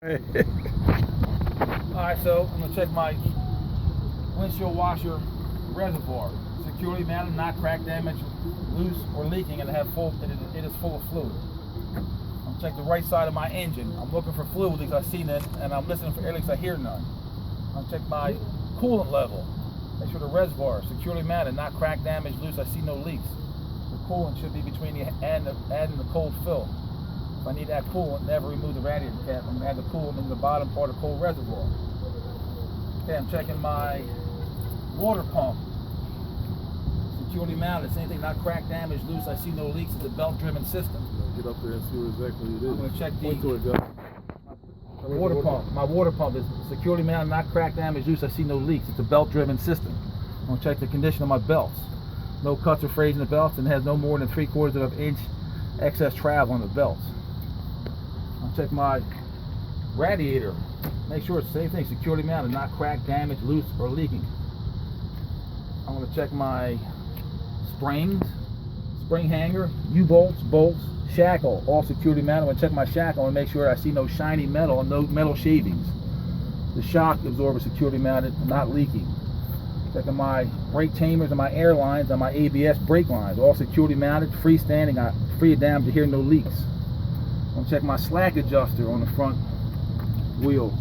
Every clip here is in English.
Alright, so I'm going to check my windshield washer reservoir. Securely mounted, not crack, damaged, loose, or leaking, and it is full of fluid. I'm going to check the right side of my engine. I'm looking for fluid leaks, I've seen it, and I'm listening for air leaks, I hear none. I'm going to check my coolant level. Make sure the reservoir is securely mounted, not crack, damaged, loose, I see no leaks. The coolant should be between the add and the cold fill. If I need to add coolant, never remove the radiator cap. I'm going to add the coolant in the bottom part of the cold reservoir. Okay, I'm checking my water pump. Securely mounted, same thing, not crack, damaged, loose, I see no leaks. It's a belt-driven system. Get up there and see what exactly it is. I'm going to check the water pump. My water pump is securely mounted, not crack, damaged, loose, I see no leaks. It's a belt-driven system. I'm going to check the condition of my belts. No cuts or frays in the belts, and it has no more than 3/4 of an inch excess travel on the belts. I'll check my radiator. Make sure it's the same thing, securely mounted, not cracked, damaged, loose, or leaking. I'm going to check my springs, spring hanger, U-bolts, bolts, shackle, all securely mounted. I'm going to check my shackle and make sure I see no shiny metal and no metal shavings. The shock absorber securely mounted, not leaking. Checking my brake chambers and my air lines and my ABS brake lines, all securely mounted, freestanding, free of damage, here no leaks. I'm going to check my slack adjuster on the front wheel.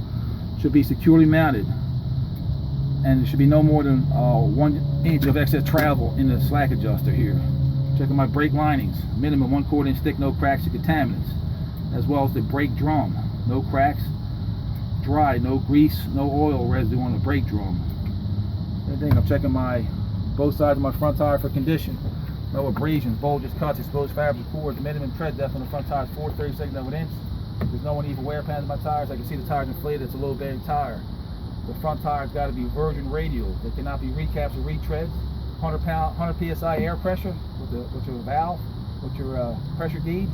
Should be securely mounted, and it should be no more than 1 inch of excess travel in the slack adjuster here. Checking my brake linings, minimum 1/4 inch thick, no cracks or contaminants, as well as the brake drum, no cracks, dry, no grease, no oil residue on the brake drum. Same thing, I'm checking both sides of my front tire for condition. No abrasions, bulges, cuts, exposed fabrics, cords. Minimum tread depth on the front tire is 4/32 of an inch. There's no uneven wear patterns in my tires. I can see the tire's inflated. It's a low bearing tire. The front tire's got to be virgin radial. They cannot be recaps or retreads. 100 psi air pressure with your valve, with your pressure gauge,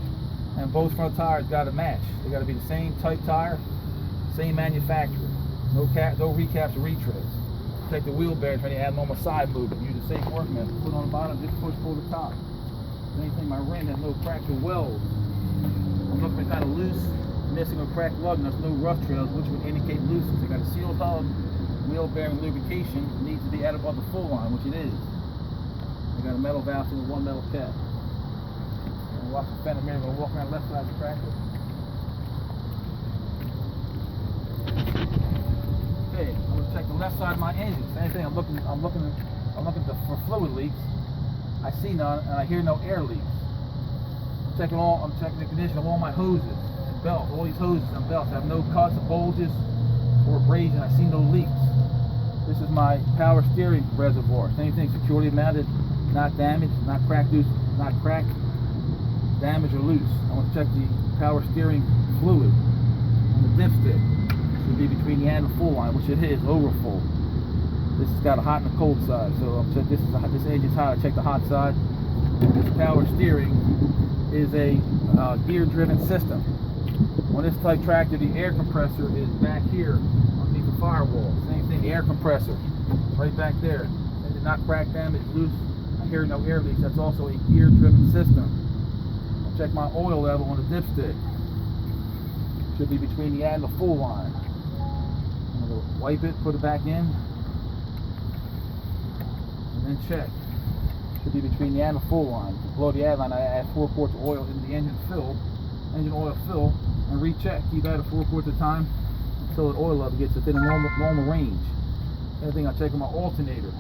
and both front tires got to match. They got to be the same type tire, same manufacturer. No recaps or retreads. Take the wheel bearings when you add normal side movement. Use a safe work method. Put on the bottom, just push pull the top. Same thing, my rim has no cracks or welds. I'm looking kind of loose, missing or cracked lug nuts, no rough trails, which would indicate looseness. I got a sealed hub, wheel bearing lubrication needs to be added above the full line, which it is. I got a metal valve and one metal cap. I'm watch the fender mirror. I'm going to walk around the left side of the tractor. Okay, I'm going to check the left side of my engine. Same thing. I'm looking for fluid leaks. I see none, and I hear no air leaks. I'm checking the condition of all my hoses and belts. All these hoses and belts have no cuts, bulges, or abrasion. I see no leaks. This is my power steering reservoir. Same thing, securely mounted, not damaged, not cracked, loose, not cracked, damaged, or loose. I want to check the power steering fluid on the dipstick. Should be between the and the full line, which it is, over full. This has got a hot and a cold side, so I'm checking this engine's hot. I check the hot side. This power steering is a gear-driven system. On this type tractor, the air compressor is back here underneath the firewall. Same thing, the air compressor, right back there. It did not crack, damage, loose. I hear no air leaks. That's also a gear-driven system. I'll check my oil level on the dipstick. Should be between the and the full line. I'm going to wipe it, put it back in, and then check. Should be between the and the full line. Below the add line, I add 4 quarts of oil into the engine oil fill, and recheck. Keep adding 4 quarts at a time until the oil level gets within a normal range. Same thing, I check on my alternator.